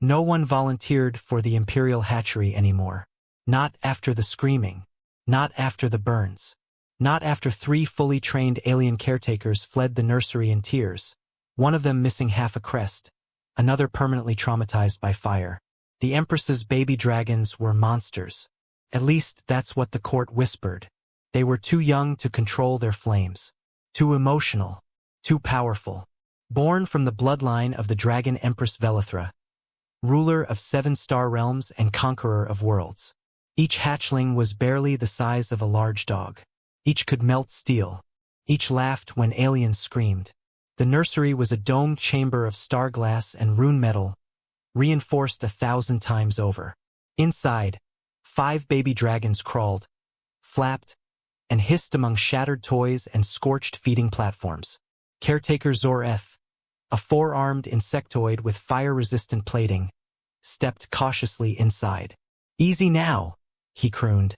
No one volunteered for the Imperial hatchery anymore. Not after the screaming. Not after the burns. Not after 3 fully trained alien caretakers fled the nursery in tears, one of them missing half a crest, another permanently traumatized by fire. The Empress's baby dragons were monsters. At least that's what the court whispered. They were too young to control their flames. Too emotional. Too powerful. Born from the bloodline of the dragon Empress Velithra, ruler of 7 star realms and conqueror of worlds. Each hatchling was barely the size of a large dog. Each could melt steel. Each laughed when aliens screamed. The nursery was a domed chamber of star glass and rune metal, reinforced 1,000 times over. Inside, 5 baby dragons crawled, flapped, and hissed among shattered toys and scorched feeding platforms. Caretaker Zoreth, a 4-armed insectoid with fire-resistant plating, stepped cautiously inside. "Easy now," he crooned,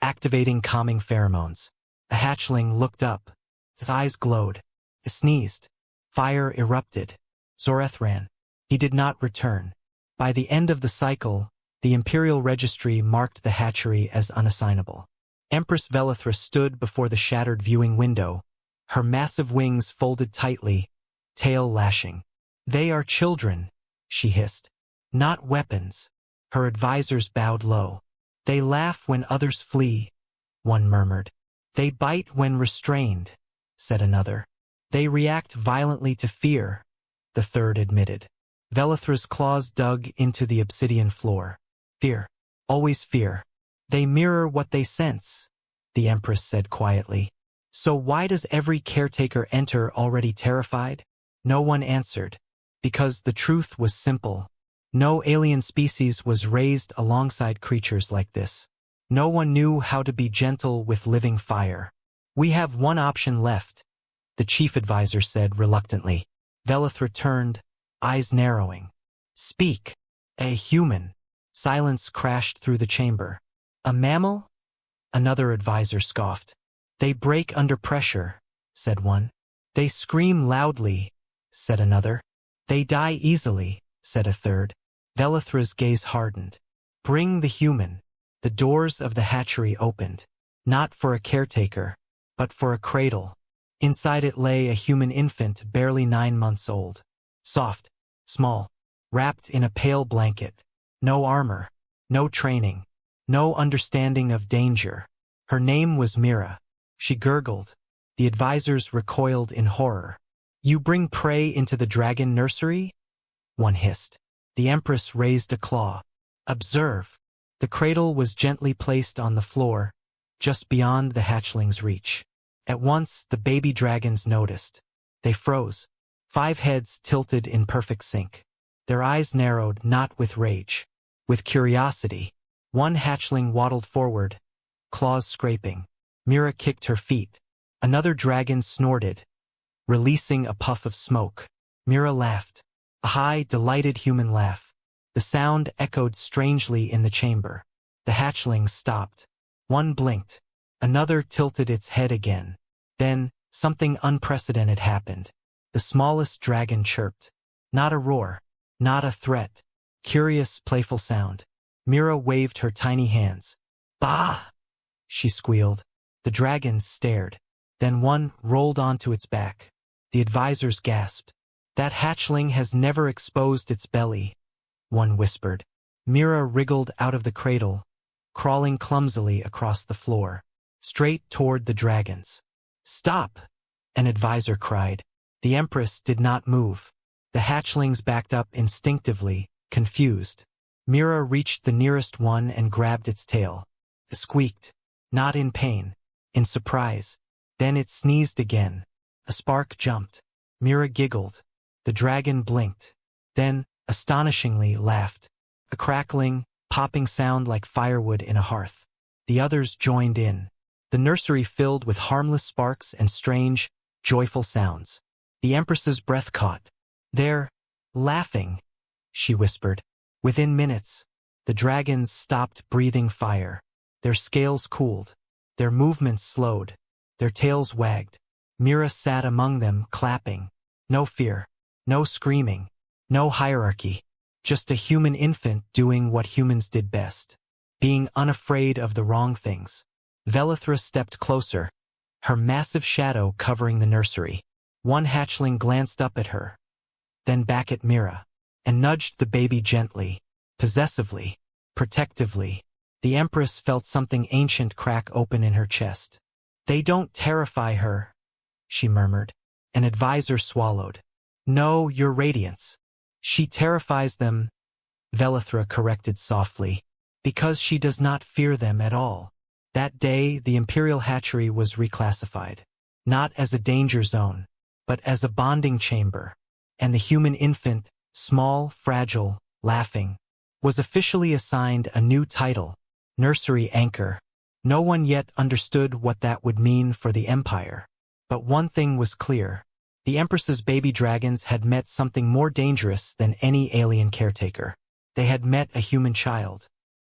activating calming pheromones. A hatchling looked up. His eyes glowed. He sneezed. Fire erupted. Zoreth ran. He did not return. By the end of the cycle, the Imperial Registry marked the hatchery as unassignable. Empress Velithra stood before the shattered viewing window, her massive wings folded tightly, tail lashing. "They are children," she hissed. "Not weapons." Her advisors bowed low. "They laugh when others flee," one murmured. "They bite when restrained," said another. "They react violently to fear," the third admitted. Velithra's claws dug into the obsidian floor. "Fear. Always fear. They mirror what they sense," the Empress said quietly. "So why does every caretaker enter already terrified?" No one answered. Because the truth was simple. No alien species was raised alongside creatures like this. No one knew how to be gentle with living fire. "We have one option left," the chief advisor said reluctantly. Velithra turned, eyes narrowing. "Speak." "A human." Silence crashed through the chamber. "A mammal?" Another advisor scoffed. "They break under pressure," said one. "They scream loudly," said another. "They die easily," said a third. Velithra's gaze hardened. "Bring the human." The doors of the hatchery opened. Not for a caretaker, but for a cradle. Inside it lay a human infant barely 9 months old. Soft, small, wrapped in a pale blanket. No armor, no training, no understanding of danger. Her name was Mira. She gurgled. The advisors recoiled in horror. "You bring prey into the dragon nursery?" one hissed. The Empress raised a claw. "Observe." The cradle was gently placed on the floor, just beyond the hatchling's reach. At once, the baby dragons noticed. They froze. 5 heads tilted in perfect sync. Their eyes narrowed not with rage, with curiosity. One hatchling waddled forward, claws scraping. Mira kicked her feet. Another dragon snorted, releasing a puff of smoke. Mira laughed. A high, delighted human laugh. The sound echoed strangely in the chamber. The hatchlings stopped. One blinked. Another tilted its head again. Then, something unprecedented happened. The smallest dragon chirped. Not a roar. Not a threat. Curious, playful sound. Mira waved her tiny hands. "Bah!" she squealed. The dragons stared. Then one rolled onto its back. The advisors gasped. "That hatchling has never exposed its belly," one whispered. Mira wriggled out of the cradle, crawling clumsily across the floor, straight toward the dragons. "Stop!" an advisor cried. The Empress did not move. The hatchlings backed up instinctively, confused. Mira reached the nearest one and grabbed its tail. It squeaked, not in pain, in surprise. Then it sneezed again. A spark jumped. Mira giggled. The dragon blinked. Then, astonishingly, laughed. A crackling, popping sound like firewood in a hearth. The others joined in. The nursery filled with harmless sparks and strange, joyful sounds. The Empress's breath caught. "They're laughing," she whispered. Within minutes, the dragons stopped breathing fire. Their scales cooled. Their movements slowed. Their tails wagged. Mira sat among them, clapping. No fear. No screaming. No hierarchy. Just a human infant doing what humans did best. Being unafraid of the wrong things. Velithra stepped closer, her massive shadow covering the nursery. One hatchling glanced up at her, then back at Mira, and nudged the baby gently, possessively, protectively. The Empress felt something ancient crack open in her chest. "They don't terrify her," she murmured. An advisor swallowed. "No, your radiance. She terrifies them," Velithra corrected softly, "because she does not fear them at all." That day, the Imperial hatchery was reclassified, not as a danger zone, but as a bonding chamber, and the human infant, small, fragile, laughing, was officially assigned a new title, Nursery Anchor. No one yet understood what that would mean for the Empire. But one thing was clear. The Empress's baby dragons had met something more dangerous than any alien caretaker. They had met a human child.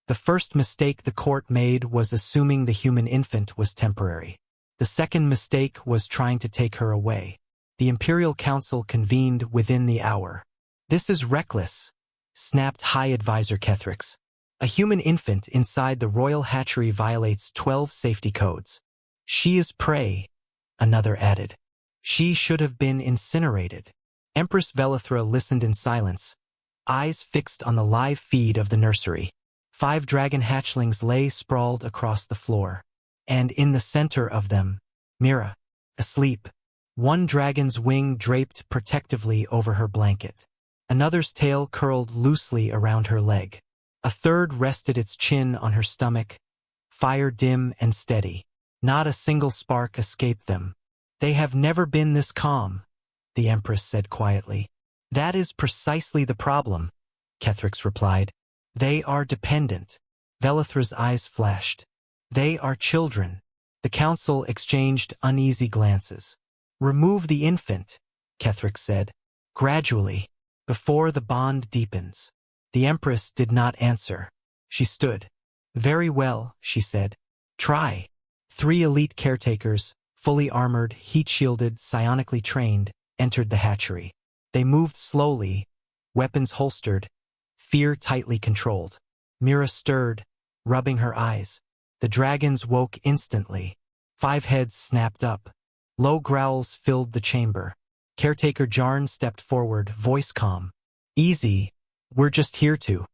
The first mistake the court made was assuming the human infant was temporary. The second mistake was trying to take her away. The Imperial Council convened within the hour. "This is reckless," snapped High Advisor Kethrix. "A human infant inside the royal hatchery violates 12 safety codes." "She is prey," another added. "She should have been incinerated." Empress Velithra listened in silence, eyes fixed on the live feed of the nursery. 5 dragon hatchlings lay sprawled across the floor, and in the center of them, Mira, asleep. One dragon's wing draped protectively over her blanket. Another's tail curled loosely around her leg. A third rested its chin on her stomach, fire dim and steady. Not a single spark escaped them. "They have never been this calm," the Empress said quietly. "That is precisely the problem," Kethrix replied. "They are dependent." Velithra's eyes flashed. "They are children." The council exchanged uneasy glances. "Remove the infant," Kethrix said, "gradually, before the bond deepens." The Empress did not answer. She stood. "Very well," she said. "Try." 3 elite caretakers, fully armored, heat-shielded, psionically trained, entered the hatchery. They moved slowly, weapons holstered, fear tightly controlled. Mira stirred, rubbing her eyes. The dragons woke instantly. 5 heads snapped up. Low growls filled the chamber. Caretaker Jarn stepped forward, voice calm. "Easy, we're just here to."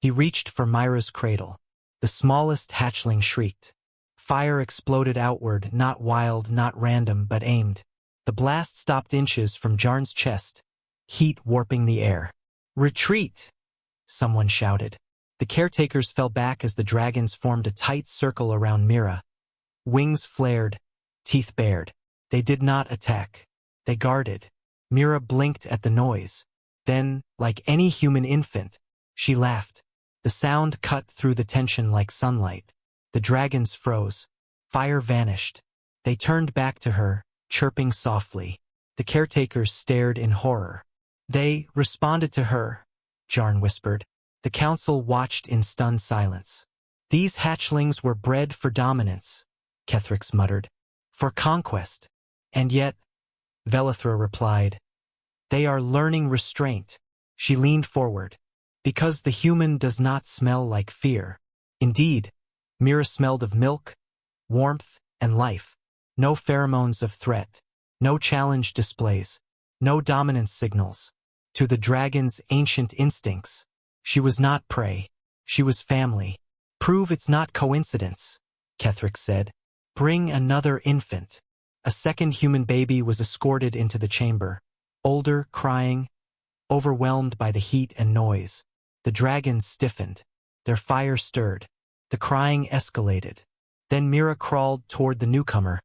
He reached for Myra's cradle. The smallest hatchling shrieked. Fire exploded outward, not wild, not random, but aimed. The blast stopped inches from Jarn's chest, heat warping the air. "Retreat!" someone shouted. The caretakers fell back as the dragons formed a tight circle around Mira. Wings flared, teeth bared. They did not attack. They guarded. Mira blinked at the noise. Then, like any human infant, she laughed. The sound cut through the tension like sunlight. The dragons froze. Fire vanished. They turned back to her, chirping softly. The caretakers stared in horror. "They responded to her," Jarn whispered. The council watched in stunned silence. "These hatchlings were bred for dominance," Kethrix muttered. "For conquest. And yet," Velithra replied, "they are learning restraint." She leaned forward. "Because the human does not smell like fear." Indeed, Mira smelled of milk, warmth, and life. No pheromones of threat. No challenge displays. No dominance signals. To the dragon's ancient instincts, she was not prey. She was family. "Prove it's not coincidence," Kethrix said. "Bring another infant." A second human baby was escorted into the chamber. Older, crying, overwhelmed by the heat and noise. The dragons stiffened. Their fire stirred. The crying escalated. Then Mira crawled toward the newcomer,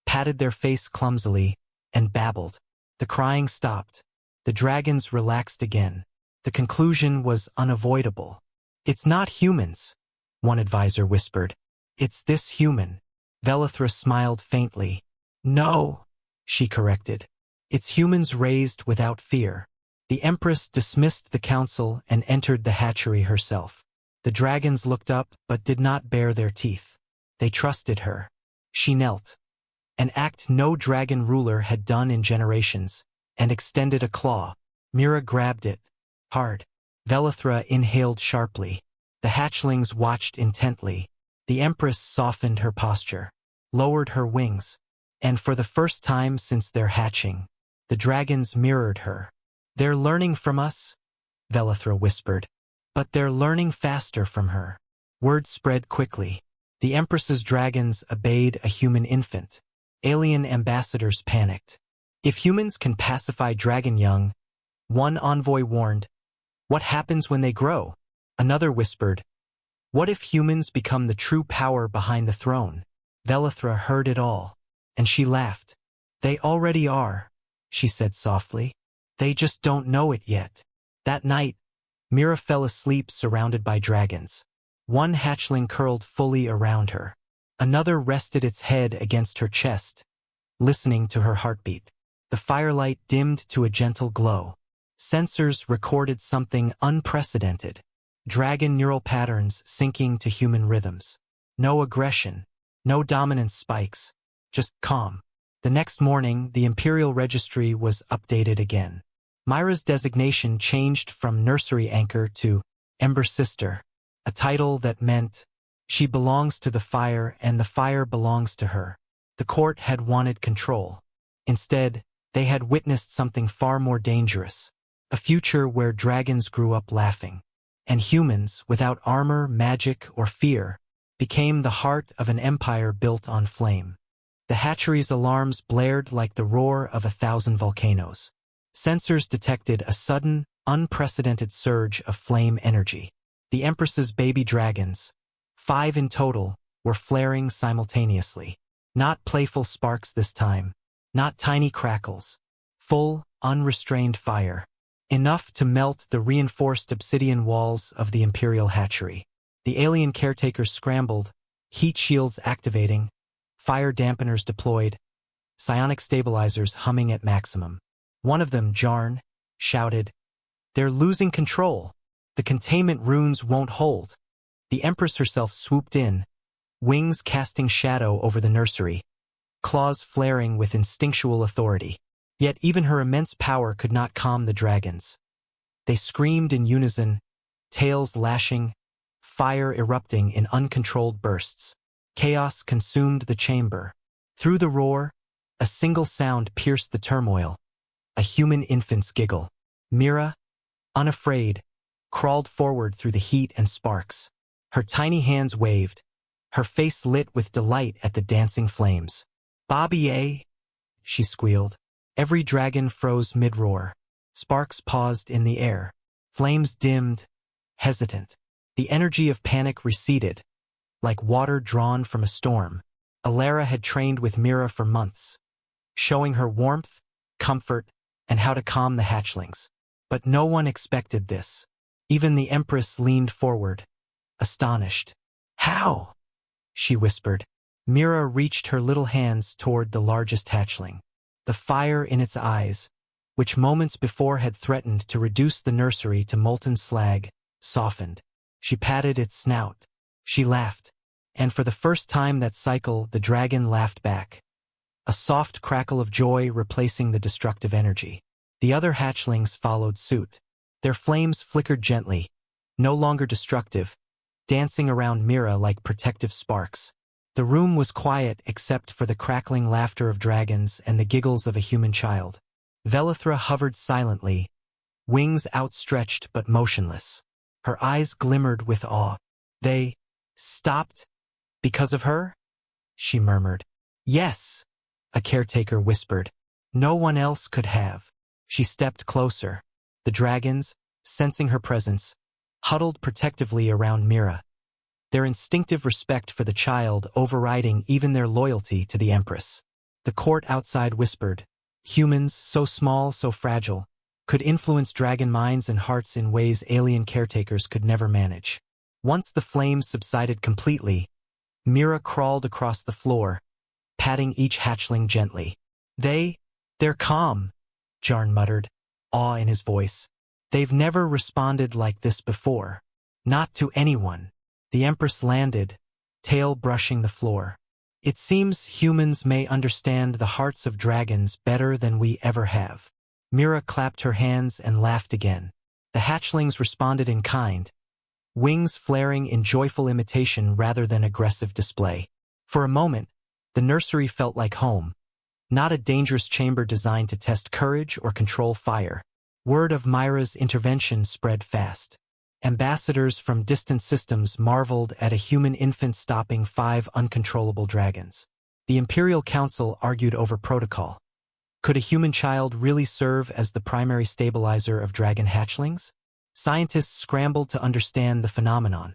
patted their face clumsily, and babbled. The crying stopped. The dragons relaxed again. The conclusion was unavoidable. "It's not humans," one advisor whispered. "It's this human." Velithra smiled faintly. "No," she corrected. "It's humans raised without fear." The Empress dismissed the council and entered the hatchery herself. The dragons looked up but did not bare their teeth. They trusted her. She knelt, an act no dragon ruler had done in generations, and extended a claw. Mira grabbed it, hard. Velithra inhaled sharply. The hatchlings watched intently. The Empress softened her posture, lowered her wings, and for the first time since their hatching, the dragons mirrored her. "They're learning from us," Velithra whispered. "But they're learning faster from her." Word spread quickly. The Empress's dragons obeyed a human infant. Alien ambassadors panicked. "If humans can pacify dragon young," one envoy warned, "what happens when they grow?" Another whispered, "What if humans become the true power behind the throne?" Velithra heard it all, and she laughed. "They already are," she said softly. "They just don't know it yet." That night, Mira fell asleep surrounded by dragons. One hatchling curled fully around her. Another rested its head against her chest, listening to her heartbeat. The firelight dimmed to a gentle glow. Sensors recorded something unprecedented. Dragon neural patterns syncing to human rhythms. No aggression, no dominance spikes, just calm. The next morning, the Imperial Registry was updated again. Myra's designation changed from nursery anchor to Ember Sister, a title that meant she belongs to the fire and the fire belongs to her. The court had wanted control. Instead, they had witnessed something far more dangerous, a future where dragons grew up laughing, and humans, without armor, magic, or fear, became the heart of an empire built on flame. The hatchery's alarms blared like the roar of 1,000 volcanoes. Sensors detected a sudden, unprecedented surge of flame energy. The Empress's baby dragons, 5 in total, were flaring simultaneously. Not playful sparks this time, not tiny crackles, full, unrestrained fire. Enough to melt the reinforced obsidian walls of the Imperial hatchery. The alien caretakers scrambled, heat shields activating, fire dampeners deployed, psionic stabilizers humming at maximum. One of them, Jarn, shouted, "They're losing control. The containment runes won't hold." The Empress herself swooped in, wings casting shadow over the nursery, claws flaring with instinctual authority. Yet even her immense power could not calm the dragons. They screamed in unison, tails lashing, fire erupting in uncontrolled bursts. Chaos consumed the chamber. Through the roar, a single sound pierced the turmoil, a human infant's giggle. Mira, unafraid, crawled forward through the heat and sparks. Her tiny hands waved, her face lit with delight at the dancing flames. "Bobby, she squealed. Every dragon froze mid-roar. Sparks paused in the air. Flames dimmed, hesitant. The energy of panic receded, like water drawn from a storm. Alara had trained with Mira for months, showing her warmth, comfort, and how to calm the hatchlings. But no one expected this. Even the Empress leaned forward, astonished. "How?" she whispered. Mira reached her little hands toward the largest hatchling. The fire in its eyes, which moments before had threatened to reduce the nursery to molten slag, softened. She patted its snout. She laughed. And for the first time that cycle, the dragon laughed back. A soft crackle of joy replacing the destructive energy. The other hatchlings followed suit. Their flames flickered gently, no longer destructive, dancing around Mira like protective sparks. The room was quiet except for the crackling laughter of dragons and the giggles of a human child. Velithra hovered silently, wings outstretched but motionless. Her eyes glimmered with awe. "They stopped because of her?" she murmured. "Yes," a caretaker whispered. "No one else could have." She stepped closer. The dragons, sensing her presence, huddled protectively around Mira, their instinctive respect for the child overriding even their loyalty to the Empress. The court outside whispered, humans, so small, so fragile, could influence dragon minds and hearts in ways alien caretakers could never manage. Once the flames subsided completely, Mira crawled across the floor, patting each hatchling gently. They're calm," Jarn muttered, awe in his voice. "They've never responded like this before. Not to anyone." The Empress landed, tail brushing the floor. "It seems humans may understand the hearts of dragons better than we ever have." Mira clapped her hands and laughed again. The hatchlings responded in kind, wings flaring in joyful imitation rather than aggressive display. For a moment, the nursery felt like home, not a dangerous chamber designed to test courage or control fire. Word of Myra's intervention spread fast. Ambassadors from distant systems marveled at a human infant stopping 5 uncontrollable dragons. The Imperial Council argued over protocol. Could a human child really serve as the primary stabilizer of dragon hatchlings? Scientists scrambled to understand the phenomenon.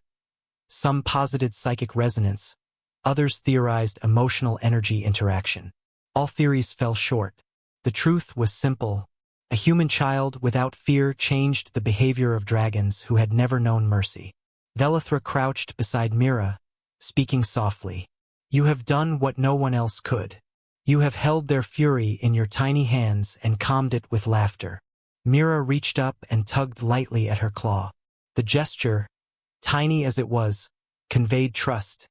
Some posited psychic resonance, others theorized emotional energy interaction. All theories fell short. The truth was simple. A human child without fear changed the behavior of dragons who had never known mercy. Velithra crouched beside Myra, speaking softly. You have done what no one else could. You have held their fury in your tiny hands and calmed it with laughter. Myra reached up and tugged lightly at her claw. The gesture, tiny as it was, conveyed trust,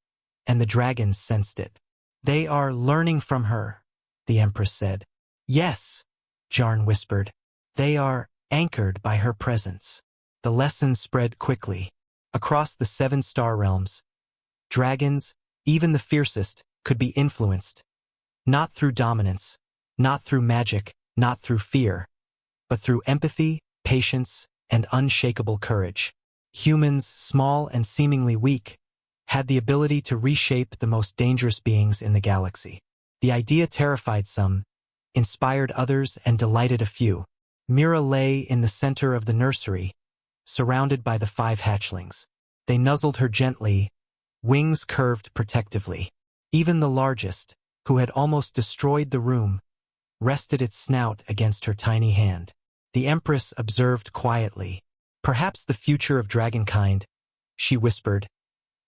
and the dragons sensed it. They are learning from her, the Empress said. Yes, Jarn whispered. They are anchored by her presence. The lesson spread quickly. Across the 7 star realms, dragons, even the fiercest, could be influenced. Not through dominance, not through magic, not through fear, but through empathy, patience, and unshakable courage. Humans, small and seemingly weak, had the ability to reshape the most dangerous beings in the galaxy. The idea terrified some, inspired others, and delighted a few. Myra lay in the center of the nursery, surrounded by the 5 hatchlings. They nuzzled her gently, wings curved protectively. Even the largest, who had almost destroyed the room, rested its snout against her tiny hand. The Empress observed quietly. Perhaps the future of dragonkind, she whispered,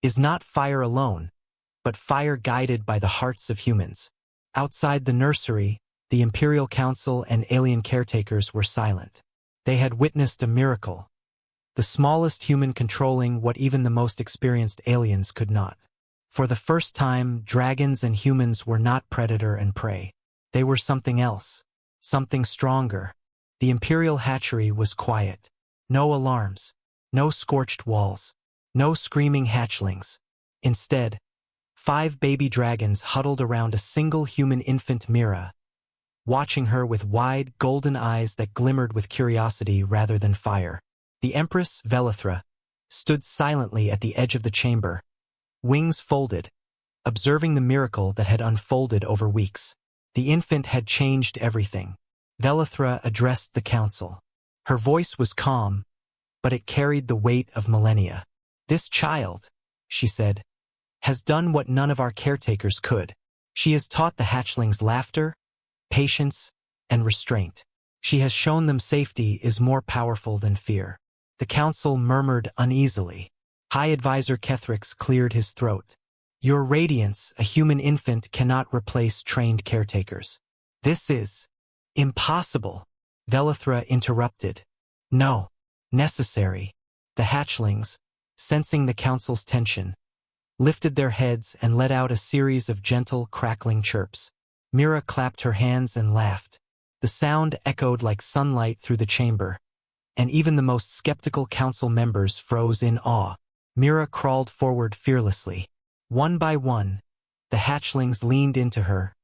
is not fire alone, but fire guided by the hearts of humans. Outside the nursery, the Imperial Council and alien caretakers were silent. They had witnessed a miracle, the smallest human controlling what even the most experienced aliens could not. For the first time, dragons and humans were not predator and prey. They were something else, something stronger. The Imperial hatchery was quiet. No alarms, no scorched walls, no screaming hatchlings. Instead, 5 baby dragons huddled around a single human infant Myra, watching her with wide, golden eyes that glimmered with curiosity rather than fire. The Empress, Velithra, stood silently at the edge of the chamber, wings folded, observing the miracle that had unfolded over weeks. The infant had changed everything. Velithra addressed the council. Her voice was calm, but it carried the weight of millennia. This child, she said, has done what none of our caretakers could. She has taught the hatchlings laughter, patience, and restraint. She has shown them safety is more powerful than fear. The council murmured uneasily. High Advisor Kethrix cleared his throat. Your Radiance, a human infant, cannot replace trained caretakers. This is impossible, Velithra interrupted. No, necessary. The hatchlings, sensing the council's tension, lifted their heads and let out a series of gentle, crackling chirps. Myra clapped her hands and laughed. The sound echoed like sunlight through the chamber, and even the most skeptical council members froze in awe. Myra crawled forward fearlessly. One by one, the hatchlings leaned into her,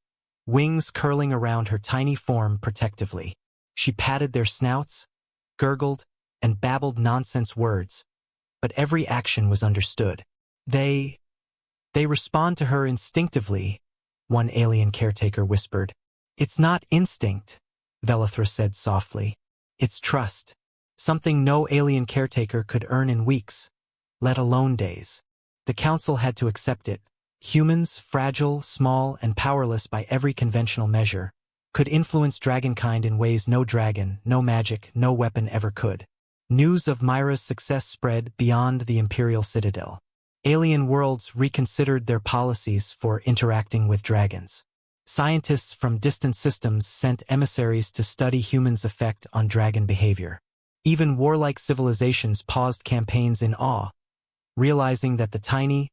wings curling around her tiny form protectively. She patted their snouts, gurgled, and babbled nonsense words, but every action was understood. They respond to her instinctively, one alien caretaker whispered. It's not instinct, Velithra said softly. It's trust. Something no alien caretaker could earn in weeks, let alone days. The council had to accept it. Humans, fragile, small, and powerless by every conventional measure, could influence dragonkind in ways no dragon, no magic, no weapon ever could. News of Myra's success spread beyond the Imperial Citadel. Alien worlds reconsidered their policies for interacting with dragons. Scientists from distant systems sent emissaries to study humans' effect on dragon behavior. Even warlike civilizations paused campaigns in awe, realizing that the tiny,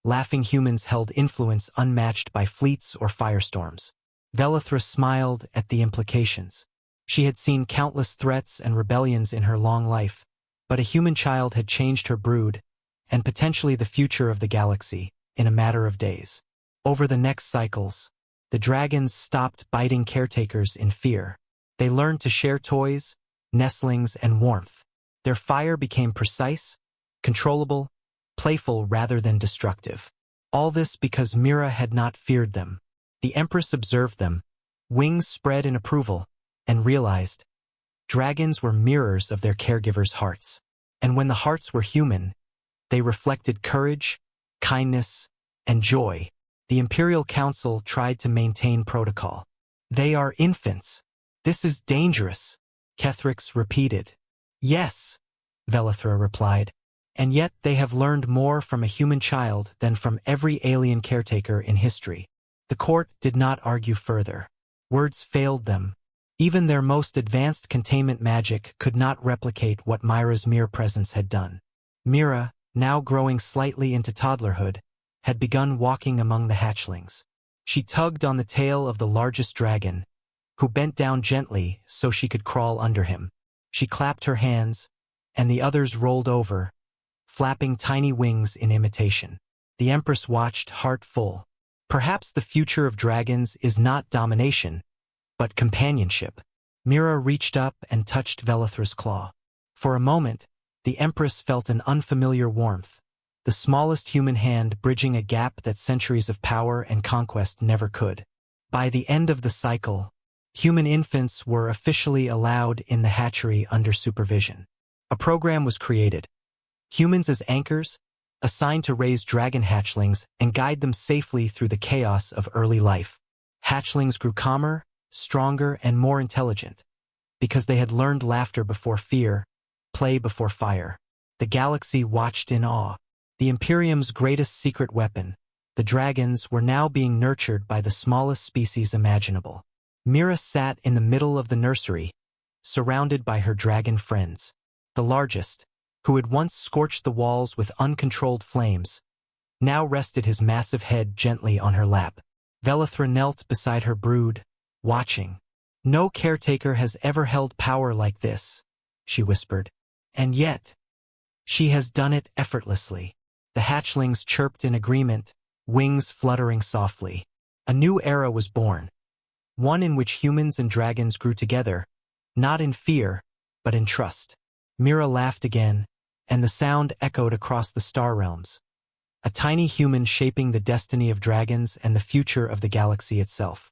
laughing humans held influence unmatched by fleets or firestorms. Velithra smiled at the implications. She had seen countless threats and rebellions in her long life, But a human child had changed her brood, and potentially the future of the galaxy, in a matter of days. Over the next cycles, the dragons stopped biting caretakers in fear. They learned to share toys, nestlings, and warmth. Their fire became precise, controllable, playful rather than destructive. All this because Mira had not feared them. The Empress observed them, wings spread in approval, and realized dragons were mirrors of their caregivers' hearts. And when the hearts were human, they reflected courage, kindness, and joy. The Imperial Council tried to maintain protocol. "They are infants. This is dangerous," Kethrix repeated. "Yes," Velithra replied. "And yet they have learned more from a human child than from every alien caretaker in history." The court did not argue further. Words failed them. Even their most advanced containment magic could not replicate what Mira's mere presence had done. Mira, now growing slightly into toddlerhood, had begun walking among the hatchlings. She tugged on the tail of the largest dragon, who bent down gently so she could crawl under him. She clapped her hands, and the others rolled over, flapping tiny wings in imitation. The Empress watched, heart full. Perhaps the future of dragons is not domination, but companionship. Mira reached up and touched Velithra's claw. For a moment, the Empress felt an unfamiliar warmth, the smallest human hand bridging a gap that centuries of power and conquest never could. By the end of the cycle, human infants were officially allowed in the hatchery under supervision. A program was created. Humans as anchors, assigned to raise dragon hatchlings and guide them safely through the chaos of early life. Hatchlings grew calmer, stronger, and more intelligent, because they had learned laughter before fear, play before fire. The galaxy watched in awe. The Imperium's greatest secret weapon, the dragons, were now being nurtured by the smallest species imaginable. Mira sat in the middle of the nursery, surrounded by her dragon friends. The largest, who had once scorched the walls with uncontrolled flames, now rested his massive head gently on her lap. Velithra knelt beside her brood, watching. "No caretaker has ever held power like this," she whispered. "And yet, she has done it effortlessly." The hatchlings chirped in agreement, wings fluttering softly. A new era was born, one in which humans and dragons grew together, not in fear, but in trust. Mira laughed again, and the sound echoed across the star realms. A tiny human shaping the destiny of dragons and the future of the galaxy itself.